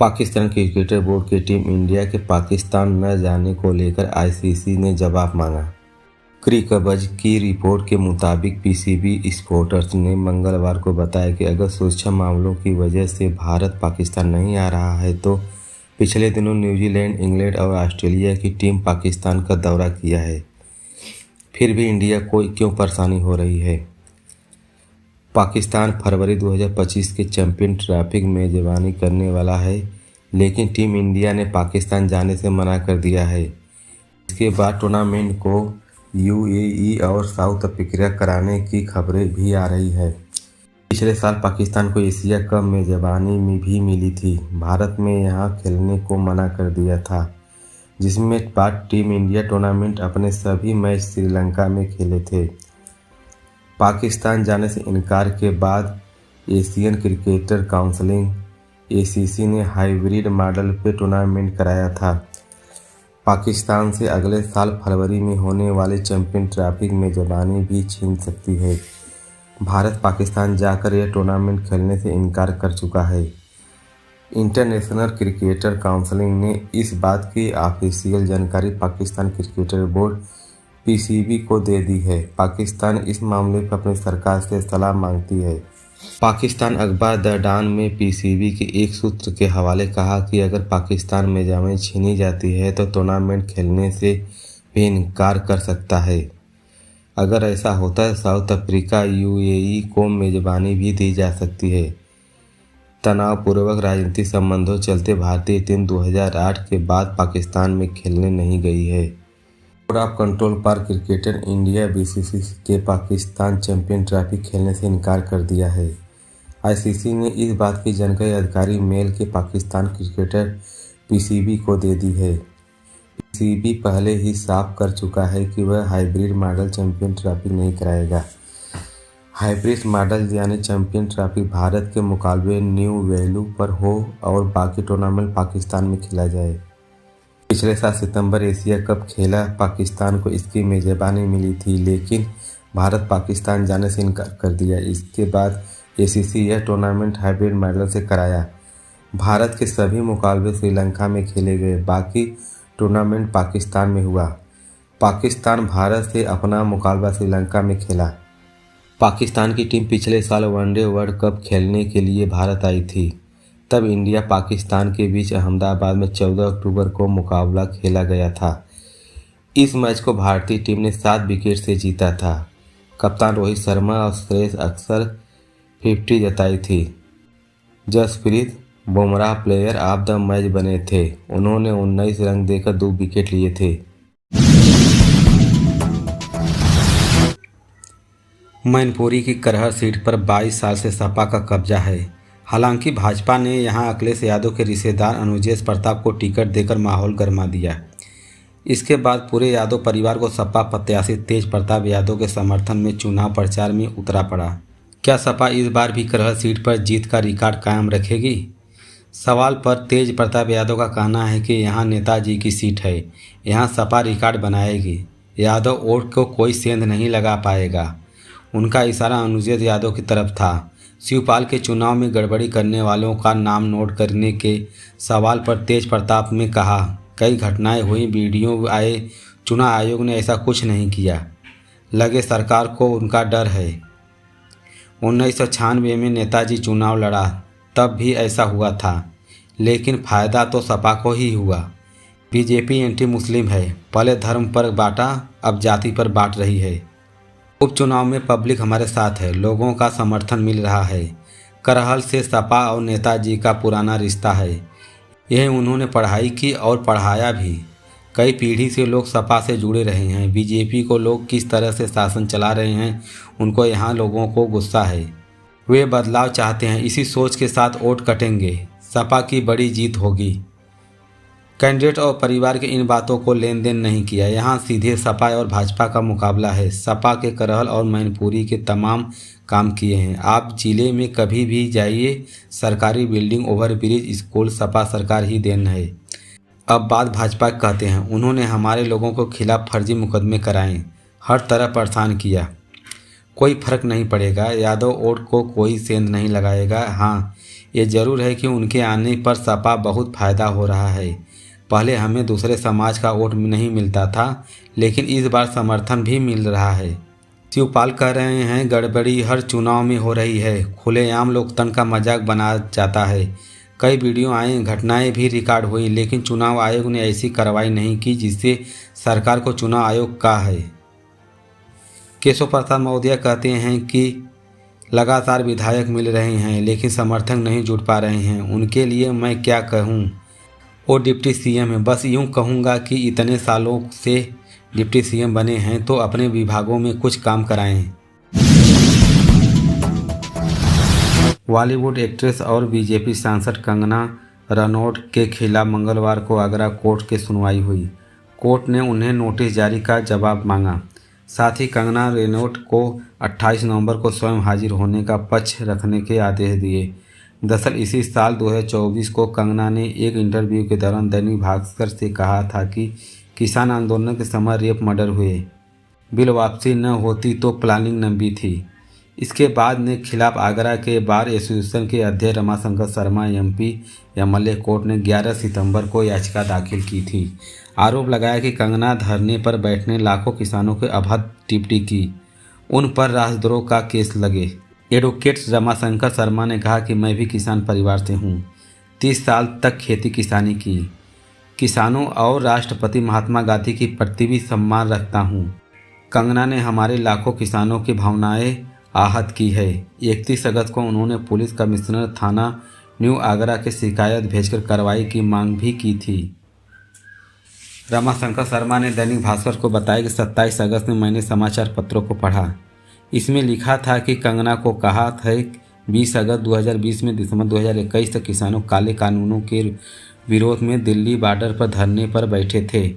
Pakistan cricket board की team India के पाकिस्तान न जाने को लेकर आईसीसी ने जवाब मांगा। क्रिकबज़ की रिपोर्ट के मुताबिक पीसीबी स्पोर्ट्स ने मंगलवार को बताया कि अगर सुरक्षा मामलों की वजह से भारत पाकिस्तान नहीं आ रहा है तो पिछले दिनों न्यूजीलैंड, इंग्लैंड और ऑस्ट्रेलिया की टीम पाकिस्तान का दौरा किया है। फिर भी इंडिया को क्यों परेशानी हो रही है? पाकिस्तान फरवरी 2025 के चैंपियन ट्रॉफी में मेजबानी करने वाला है, लेकिन टीम इंडिया ने पाकिस्तान जाने से मना कर दिया है। इसके बाद टूर्नामेंट को यूएई और साउथ अफ्रीका कराने की खबरें भी आ रही है। पिछले साल पाकिस्तान को एशिया कप मेजबानी में भी मिली थी। भारत में यहां खेलने को मना कर दिया था, जिसमें बाद टीम इंडिया टूर्नामेंट अपने सभी मैच श्रीलंका में खेले थे। पाकिस्तान जाने से इनकार के बाद एशियन क्रिकेटर काउंसिल एसीसी ने हाइब्रिड मॉडल पर टूर्नामेंट कराया था। पाकिस्तान से अगले साल फरवरी में होने वाले चैंपियन ट्रॉफी में मेजबानी भी छीन सकती है। भारत पाकिस्तान जाकर यह टूर्नामेंट खेलने से इनकार कर चुका है। इंटरनेशनल क्रिकेटर काउंसिल ने इस बात की ऑफिशियल जानकारी पाकिस्तान क्रिकेट बोर्ड पीसीबी को दे दी है। पाकिस्तान इस मामले पर अपनी सरकार से सलाह मांगती है। पाकिस्तान अखबार द डॉन में पीसीबी के एक सूत्र के हवाले कहा कि अगर पाकिस्तान मेजबानी छीनी जाती है तो टूर्नामेंट खेलने से भी इनकार कर सकता है। अगर ऐसा होता है साउथ अफ्रीका यूएई को मेजबानी भी दी जा सकती है। तनावपूर्वक राजनीतिक संबंधों चलते भारतीय टीम 2008 के बाद पाकिस्तान में खेलने नहीं गई है। बोर्ड ऑफ कंट्रोल पर क्रिकेट इंडिया बीसीसी के पाकिस्तान चैंपियन ट्रॉफी खेलने से इनकार कर दिया है। आईसीसी ने इस बात की जानकारी आधिकारिक मेल के पाकिस्तान क्रिकेटर पीसीबी को दे दी है। पीसीबी पहले ही साफ कर चुका है कि वह हाइब्रिड मॉडल चैंपियन ट्रॉफी नहीं कराएगा। हाइब्रिड मॉडल यानी चैंपियन ट्रॉफी भारत के मुकाबले न्यू वैल्यू पर हो और बाकी टूर्नामेंट पाकिस्तान में खेला जाए। पिछले साल सितंबर एशिया कप खेला पाकिस्तान को इसकी मेजबानी मिली थी, लेकिन भारत पाकिस्तान जाने से इनकार कर दिया। इसके बाद एसीसी यह टूर्नामेंट हाइब्रिड मॉडल से कराया। भारत के सभी मुकाबले श्रीलंका में खेले गए, बाकी टूर्नामेंट पाकिस्तान में हुआ। पाकिस्तान भारत से अपना मुकाबला श्रीलंका में खेला। पाकिस्तान की टीम पिछले साल वनडे वर्ल्ड कप खेलने के लिए भारत आई थी। तब इंडिया पाकिस्तान के बीच अहमदाबाद में 14 अक्टूबर को मुकाबला खेला गया था। इस मैच को भारतीय टीम ने 7 विकेट से जीता था। कप्तान रोहित शर्मा और श्रेयस अय्यर 50 जताई थी। Jasprit Bumrah player of the match बने थे। उन्होंने 19 रन देकर 2 विकेट लिए थे। मैनपुरी की करहर सीट पर 22 साल से सपा का कब्जा है। हालांकि भाजपा ने यहां अखिलेश यादव के रिश्तेदार अनुजेश प्रताप को टिकट देकर माहौल गरमा दिया। इसके बाद पूरे यादव परिवार को सपा प्रत्याशी तेज प्रताप यादव के समर्थन में चुनाव प्रचार में उतरा पड़ा। क्या सपा इस बार भी करहर सीट पर जीत का रिकॉर्ड कायम रखेगी? सवाल पर तेज प्रताप यादव का कहना है कि यहां नेताजी की सीट है, यहां सपा रिकॉर्ड बनाएगी। यादव वोट को कोई सेंध नहीं लगा पाएगा। उनका इशारा अनुजेश यादव की तरफ था। शिवपाल के चुनाव में गड़बड़ी करने वालों का नाम नोट करने के सवाल पर तेज प्रताप ने कहा, कई घटनाएं हुई, वीडियो आए, चुनाव आयोग ने ऐसा कुछ नहीं किया। लगे सरकार को उनका डर है। 1996 में नेताजी चुनाव लड़ा, तब भी ऐसा हुआ था, लेकिन फ़ायदा तो सपा को ही हुआ। बीजेपी एंटी मुस्लिम है, पहले धर्म पर बांटा, अब जाति पर बांट रही है। उपचुनाव में पब्लिक हमारे साथ है, लोगों का समर्थन मिल रहा है। करहल से सपा और नेताजी का पुराना रिश्ता है। यह उन्होंने पढ़ाई की और पढ़ाया भी। कई पीढ़ी से लोग सपा से जुड़े रहे हैं। बीजेपी को लोग किस तरह से शासन चला रहे हैं, उनको यहाँ लोगों को गुस्सा है। वे बदलाव चाहते हैं। इसी सोच के साथ वोट कटेंगे। सपा की बड़ी जीत होगी। कैंडिडेट और परिवार के इन बातों को लेन देन नहीं किया। यहाँ सीधे सपा और भाजपा का मुकाबला है। सपा के करहल और मैनपुरी के तमाम काम किए हैं। आप जिले में कभी भी जाइए, सरकारी बिल्डिंग, ओवरब्रिज, स्कूल सपा सरकार ही देन है। अब बात भाजपा कहते हैं, उन्होंने हमारे लोगों को खिलाफ फर्जी मुकदमे कराए, हर तरह परेशान किया। कोई फर्क नहीं पड़ेगा। यादव वोट को कोई सेंध नहीं लगाएगा। हाँ, ये जरूर है कि उनके आने पर सपा बहुत फायदा हो रहा है। पहले हमें दूसरे समाज का वोट नहीं मिलता था, लेकिन इस बार समर्थन भी मिल रहा है। शिवपाल कह रहे हैं गड़बड़ी हर चुनाव में हो रही है, खुलेआम लोकतंत्र का मजाक बना जाता है। कई वीडियो आए, घटनाएं भी रिकॉर्ड हुई, लेकिन चुनाव आयोग ने ऐसी कार्रवाई नहीं की जिससे सरकार को चुनाव आयोग का है। केशव प्रसाद मौर्य कहते हैं कि लगातार विधायक मिल रहे हैं, लेकिन समर्थक नहीं जुट पा रहे हैं। उनके लिए मैं क्या कहूं? वो डिप्टी सीएम है। बस यूं कहूँगा कि इतने सालों से डिप्टी सीएम बने हैं तो अपने विभागों में कुछ काम कराएं। बॉलीवुड एक्ट्रेस और बीजेपी सांसद कंगना रनौत के खिलाफ मंगलवार को आगरा कोर्ट की सुनवाई हुई। कोर्ट ने उन्हें नोटिस जारी का जवाब मांगा। साथ ही कंगना रनौत को 28 नवंबर को स्वयं हाजिर होने का पक्ष रखने के आदेश दिए। दरअसल इसी साल 2024 को कंगना ने एक इंटरव्यू के दौरान दैनिक भास्कर से कहा था कि किसान आंदोलन के समय रेप मर्डर हुए, बिल वापसी न होती तो प्लानिंग लंबी थी। इसके बाद ने खिलाफ आगरा के बार एसोसिएशन के अध्यक्ष Ramashankar Sharma MP MLA court ने 11 सितंबर को याचिका दाखिल की थी। आरोप लगाया कि कंगना धरने पर बैठने लाखों किसानों के अभद्र टिप्पणी की, उन पर राजद्रोह का केस लगे। एडवोकेट रमाशंकर शर्मा ने कहा कि मैं भी किसान परिवार से हूँ, 30 साल तक खेती किसानी की, किसानों और राष्ट्रपति महात्मा गांधी के प्रति भी सम्मान रखता हूँ। कंगना ने हमारे लाखों किसानों की भावनाएं आहत की है। 31 अगस्त को उन्होंने पुलिस कमिश्नर थाना न्यू आगरा के शिकायत भेजकर कार्रवाई की मांग भी की थी। रमाशंकर शर्मा ने दैनिक भास्कर को बताया कि 27 अगस्त में मैंने समाचार पत्रों को पढ़ा। इसमें लिखा था कि कंगना को कहा था 20 अगस्त 2020 में दिसंबर 2021 तक किसानों काले कानूनों के विरोध में दिल्ली बॉर्डर पर धरने पर बैठे थे।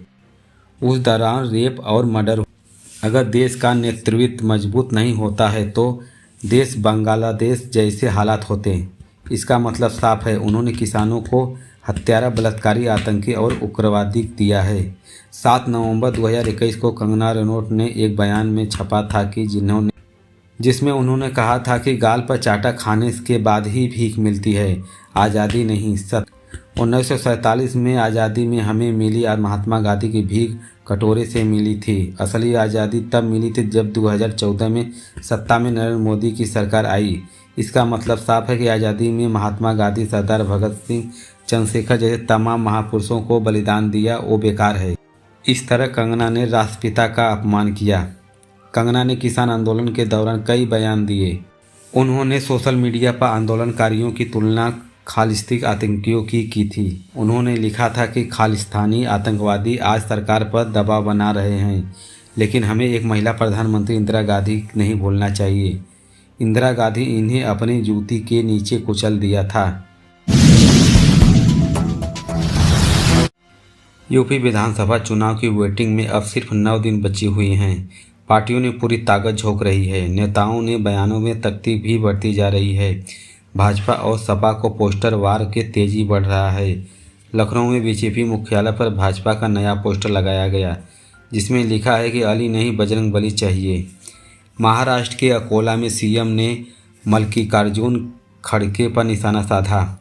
उस दौरान रेप और मर्डर। अगर देश का नेतृत्व मजबूत नहीं होता है तो देश बांग्लादेश जैसे हालात होते हैं। इसका मतलब साफ है, उन्होंने किसानों को हत्यारा, बलात्कारी, आतंकी और उग्रवादी दिया है। 7 नवंबर 2021 को कंगना रनौत ने एक बयान में छपा था कि जिसमें उन्होंने कहा था कि गाल पर चाटा खाने के बाद ही भीख मिलती है, आज़ादी नहीं। 1947 में आज़ादी में हमें मिली महात्मा गांधी की भीख कटोरे से मिली थी। असली आज़ादी तब मिली थी जब 2014 में सत्ता में नरेंद्र मोदी की सरकार आई। इसका मतलब साफ है कि आज़ादी में महात्मा गांधी, सरदार भगत सिंह, चंद्रशेखर जैसे तमाम महापुरुषों को बलिदान दिया, वो बेकार है। इस तरह कंगना ने राष्ट्रपिता का अपमान किया। कंगना ने किसान आंदोलन के दौरान कई बयान दिए। उन्होंने सोशल मीडिया पर आंदोलनकारियों की तुलना खालिस्तानी आतंकियों की थी। उन्होंने लिखा था कि खालिस्तानी आतंकवादी आज सरकार पर दबाव बना रहे हैं, लेकिन हमें एक महिला प्रधानमंत्री इंदिरा गांधी नहीं भूलना चाहिए। इंदिरा गांधी इन्हें अपनी जूती के नीचे कुचल दिया था। यूपी विधानसभा चुनाव की वोटिंग में अब सिर्फ 9 दिन बची हुई हैं। पार्टियों ने पूरी ताकत झोंक रही है। नेताओं ने बयानों में तख्ती भी बढ़ती जा रही है। भाजपा और सपा को पोस्टर वार के तेजी बढ़ रहा है। लखनऊ में बीजेपी मुख्यालय पर भाजपा का नया पोस्टर लगाया गया, जिसमें लिखा है कि अली नहीं बजरंग बली चाहिए। महाराष्ट्र के अकोला में सीएम ने मल्लिकार्जुन खड़गे पर निशाना साधा।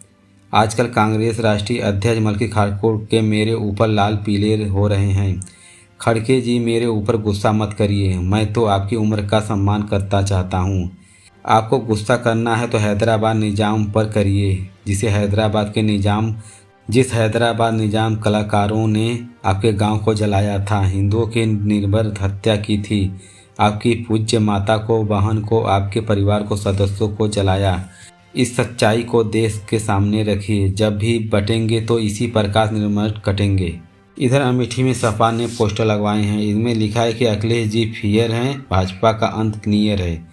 आजकल कांग्रेस राष्ट्रीय अध्यक्ष मल्लिकार्जुन के मेरे ऊपर लाल पीले हो रहे हैं। खड़गे जी, मेरे ऊपर गुस्सा मत करिए, मैं तो आपकी उम्र का सम्मान करता चाहता हूँ। आपको गुस्सा करना है तो हैदराबाद निज़ाम पर करिए, जिस हैदराबाद निज़ाम कलाकारों ने आपके गांव को जलाया था, हिंदुओं की निर्भर हत्या की थी, आपकी पूज्य माता को, बहन को, आपके परिवार को, सदस्यों को जलाया। इस सच्चाई को देश के सामने रखिए। जब भी बटेंगे तो इसी प्रकार निर्मल कटेंगे। इधर अमेठी में सपा ने पोस्टर लगवाए हैं। इनमें लिखा है कि अखिलेश जी फियर हैं, भाजपा का अंत नियर है,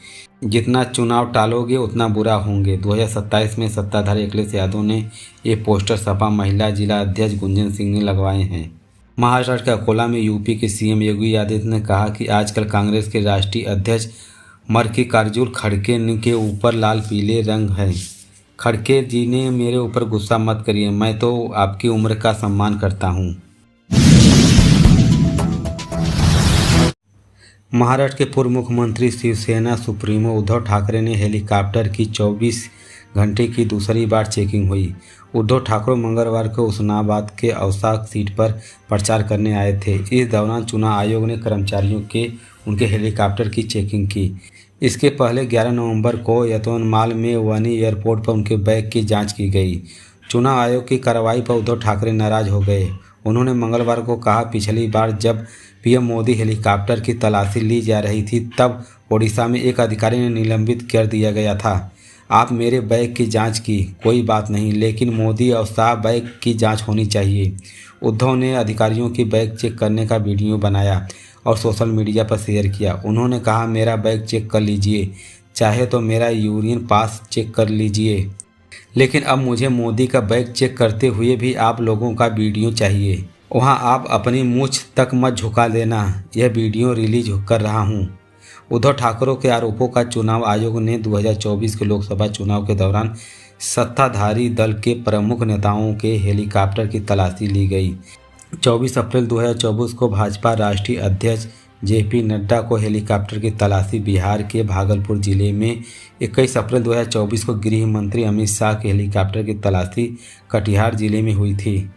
जितना चुनाव टालोगे उतना बुरा होंगे। 2027 में सत्ताधारी अखिलेश यादव ने ये पोस्टर सपा महिला जिला अध्यक्ष गुंजन सिंह ने लगवाए हैं। महाराष्ट्र के अकोला में यूपी के सीएम योगी आदित्यनाथ ने कहा कि आजकल कांग्रेस के राष्ट्रीय अध्यक्ष मल्लिकार्जुन खड़गे के ऊपर लाल पीले रंग है। खड़गे जी ने मेरे ऊपर गुस्सा मत करिए, मैं तो आपकी उम्र का सम्मान करता हूँ। महाराष्ट्र के पूर्व मुख्यमंत्री शिवसेना सुप्रीमो उद्धव ठाकरे ने हेलीकॉप्टर की 24 घंटे की दूसरी बार चेकिंग हुई। उद्धव ठाकरे मंगलवार को हुस्नाबाद के औसा सीट पर प्रचार करने आए थे। इस दौरान चुनाव आयोग ने कर्मचारियों के उनके हेलीकॉप्टर की चेकिंग की। इसके पहले 11 नवंबर को यवतमाल में वनी एयरपोर्ट पर उनके बैग की जांच की गई। चुनाव आयोग की कार्रवाई पर उद्धव ठाकरे नाराज हो गए। उन्होंने मंगलवार को कहा, पिछली बार जब पीएम मोदी हेलीकॉप्टर की तलाशी ली जा रही थी तब ओडिशा में एक अधिकारी ने निलंबित कर दिया गया था। आप मेरे बैग की जांच की, कोई बात नहीं, लेकिन मोदी और शाह बैग की जांच होनी चाहिए। उद्धव ने अधिकारियों की बैग चेक करने का वीडियो बनाया और सोशल मीडिया पर शेयर किया। उन्होंने कहा, मेरा बैग चेक कर लीजिए, चाहे तो मेरा यूनियन पास चेक कर लीजिए, लेकिन अब मुझे मोदी का बैग चेक करते हुए भी आप लोगों का वीडियो चाहिए। वहाँ आप अपनी मूंछ तक मत झुका देना, यह वीडियो रिलीज कर रहा हूँ। उद्धव ठाकरे के आरोपों का चुनाव आयोग ने 2024 के लोकसभा चुनाव के दौरान सत्ताधारी दल के प्रमुख नेताओं के हेलीकॉप्टर की तलाशी ली गई। 24 अप्रैल 2024 को भाजपा राष्ट्रीय अध्यक्ष जेपी नड्डा को हेलीकॉप्टर की तलाशी बिहार के भागलपुर जिले में, 21 अप्रैल 2024 को गृह मंत्री अमित शाह के हेलीकॉप्टर की तलाशी कटिहार जिले में हुई थी।